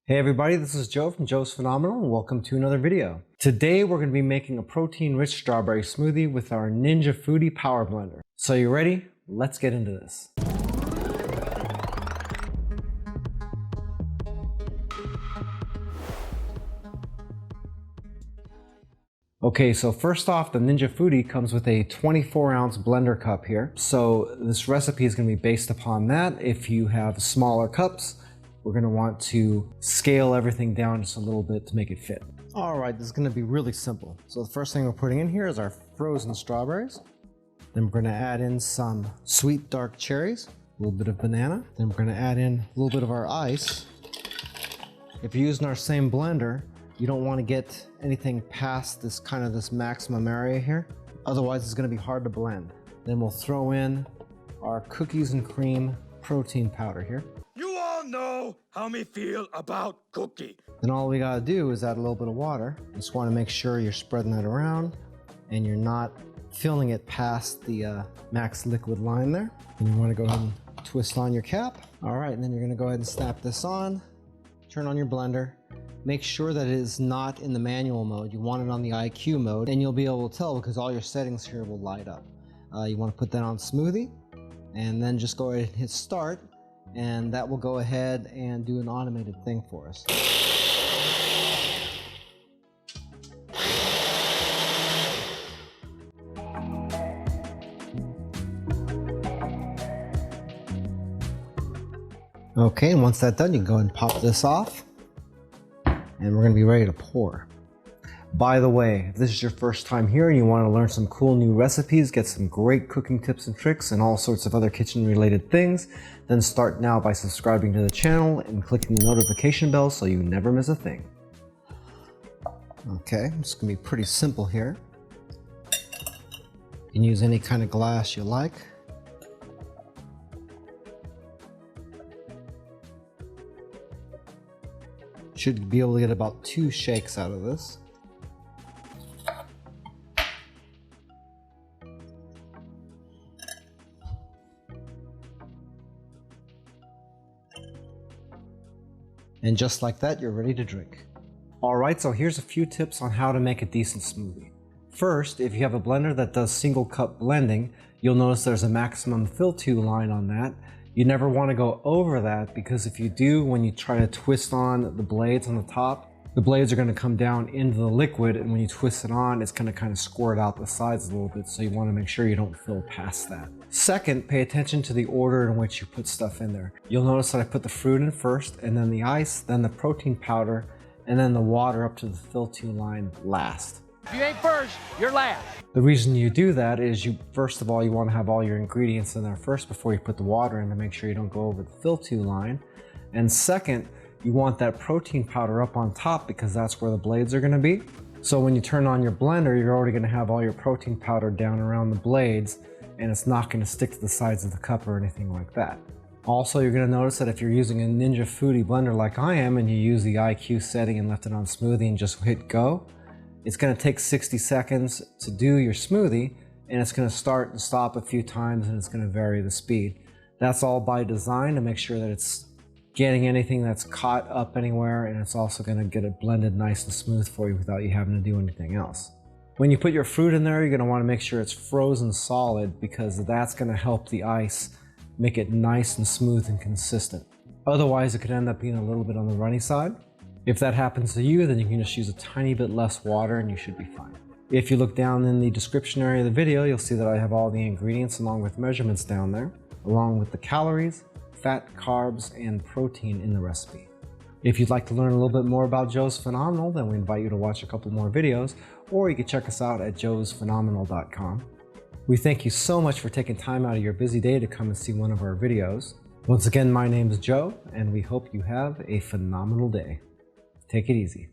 Hey everybody, this is Joe from Joe's Phenomenal and welcome to another video. Today we're going to be making a protein-rich strawberry smoothie with our Ninja Foodie Power Blender. So you ready? Let's get into this. Okay, so first off, the Ninja Foodie comes with a 24-ounce blender cup here. So this recipe is going to be based upon that. If you have smaller cups, we're going to want to scale everything down just a little bit to make it fit. All right, this is going to be really simple. So the first thing we're putting in here is our frozen strawberries. Then we're going to add in some sweet dark cherries, a little bit of banana. Then we're going to add in a little bit of our ice. If you're using our same blender, you don't want to get anything past this this maximum area here. Otherwise, it's going to be hard to blend. Then we'll throw in our cookies and cream protein powder here. You all know how me feel about cookie. Then all we gotta do is add a little bit of water. Just want to make sure you're spreading that around and you're not filling it past the max liquid line there. And you want to go ahead and twist on your cap. All right, and then you're gonna go ahead and snap this on. Turn on your blender. Make sure that it is not in the manual mode. You want it on the IQ mode, and you'll be able to tell because all your settings here will light up. You want to put that on Smoothie, and then just go ahead and hit start. And that will go ahead and do an automated thing for us. Okay, and once that's done, you can go ahead and pop this off. And we're going to be ready to pour. By the way, if this is your first time here and you want to learn some cool new recipes, get some great cooking tips and tricks and all sorts of other kitchen related things, then start now by subscribing to the channel and clicking the notification bell so you never miss a thing. Okay, it's going to be pretty simple here. You can use any kind of glass you like. Should be able to get about 2 shakes out of this. And just like that, you're ready to drink. Alright, so here's a few tips on how to make a decent smoothie. First, if you have a blender that does single cup blending, you'll notice there's a maximum fill to line on that. You never want to go over that because if you do, when you try to twist on the blades on the top, the blades are going to come down into the liquid, and when you twist it on, it's going to kind of squirt out the sides a little bit, so you want to make sure you don't fill past that. Second, pay attention to the order in which you put stuff in there. You'll notice that I put the fruit in first, and then the ice, then the protein powder, and then the water up to the fill-to line last. If you ain't first, you're last. The reason you do that is first of all, you want to have all your ingredients in there first before you put the water in to make sure you don't go over the fill-to line. And second, you want that protein powder up on top because that's where the blades are going to be. So when you turn on your blender, you're already going to have all your protein powder down around the blades, and it's not going to stick to the sides of the cup or anything like that. Also, you're going to notice that if you're using a Ninja Foodie blender like I am and you use the IQ setting and left it on Smoothie and just hit go, it's going to take 60 seconds to do your smoothie, and it's going to start and stop a few times, and it's going to vary the speed. That's all by design to make sure that it's getting anything that's caught up anywhere, and it's also going to get it blended nice and smooth for you without you having to do anything else. When you put your fruit in there, you're going to want to make sure it's frozen solid because that's going to help the ice make it nice and smooth and consistent. Otherwise, it could end up being a little bit on the runny side. If that happens to you, then you can just use a tiny bit less water and you should be fine. If you look down in the description area of the video, you'll see that I have all the ingredients along with measurements down there, along with the calories, fat, carbs, and protein in the recipe. If you'd like to learn a little bit more about Joe's Phenomenal, then we invite you to watch a couple more videos, or you can check us out at joesphenomenal.com. We thank you so much for taking time out of your busy day to come and see one of our videos. Once again, my name is Joe, and we hope you have a phenomenal day. Take it easy.